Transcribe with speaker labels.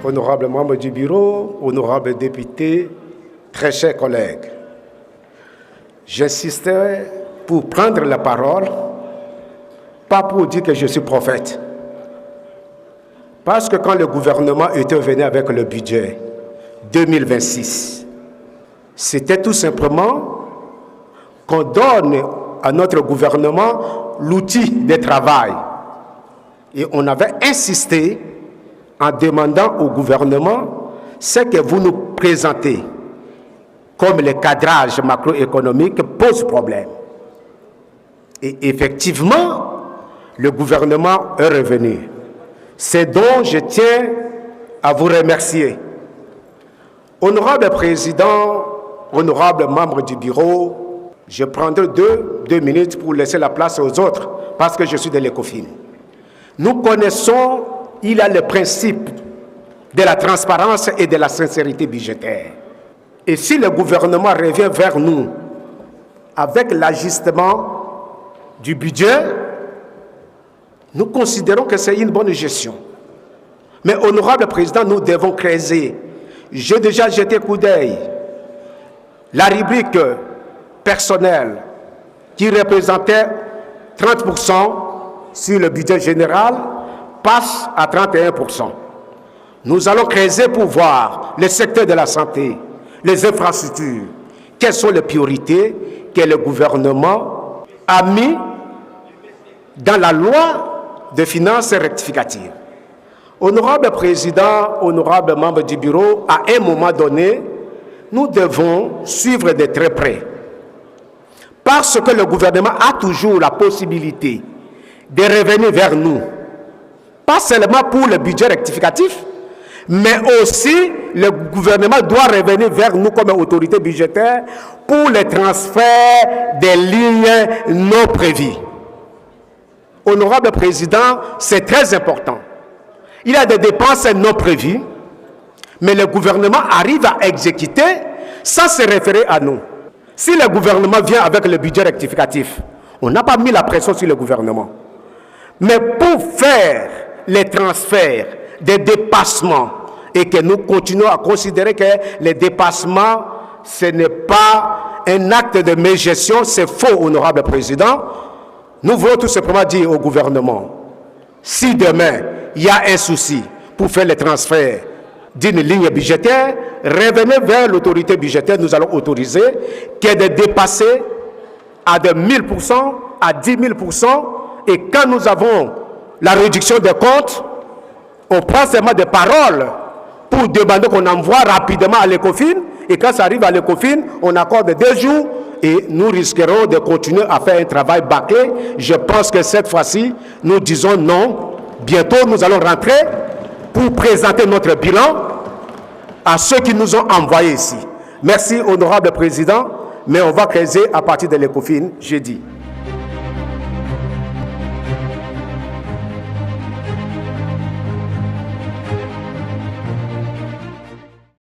Speaker 1: honorables membres du bureau, honorables députés, très chers collègues. J'insistais pour prendre la parole, pas pour dire que je suis prophète. Parce que quand le gouvernement était venu avec le budget 2026, c'était tout simplement qu'on donne à notre gouvernement l'outil de travail. Et on avait insisté en demandant au gouvernement ce que vous nous présentez comme le cadrage macroéconomique pose problème. Et effectivement, le gouvernement est revenu. C'est dont je tiens à vous remercier. Honorable Président, honorables membres du bureau, je prendrai deux minutes pour laisser la place aux autres parce que je suis de l'ECOFIN. Nous connaissons, il y a le principe de la transparence et de la sincérité budgétaire. Et si le gouvernement revient vers nous avec l'ajustement du budget, nous considérons que c'est une bonne gestion. Mais, honorable Président, nous devons creuser. J'ai déjà jeté coup d'œil. La rubrique personnelle qui représentait 30% sur le budget général passe à 31%. Nous allons creuser pour voir le secteur de la santé, les infrastructures, quelles sont les priorités que le gouvernement a mis dans la loi de finances rectificatives. Honorable Président, honorable membre du bureau, à un moment donné, nous devons suivre de très près. Parce que le gouvernement a toujours la possibilité de revenir vers nous, pas seulement pour le budget rectificatif, mais aussi le gouvernement doit revenir vers nous comme autorité budgétaire pour les transferts des lignes non prévues. Honorable Président, c'est très important. Il y a des dépenses non prévues, mais le gouvernement arrive à exécuter sans se référer à nous. Si le gouvernement vient avec le budget rectificatif, on n'a pas mis la pression sur le gouvernement. Mais pour faire les transferts des dépassements et que nous continuons à considérer que les dépassements, ce n'est pas un acte de mégestion, c'est faux, honorable Président. Nous voulons tout simplement dire au gouvernement, si demain il y a un souci pour faire les transferts d'une ligne budgétaire, revenez vers l'autorité budgétaire, nous allons autoriser qu'elle de dépasser à de 1000%, à 10 000%, et quand nous avons la réduction des comptes, on prend seulement des paroles pour demander qu'on envoie rapidement à l'ECOFIN, et quand ça arrive à l'ECOFIN, on accorde 2 jours, et nous risquerons de continuer à faire un travail bâclé. Je pense que cette fois-ci, nous disons non. Bientôt, nous allons rentrer pour présenter notre bilan à ceux qui nous ont envoyés ici. Merci, honorable Président, mais on va creuser à partir de l'ECOFIN jeudi.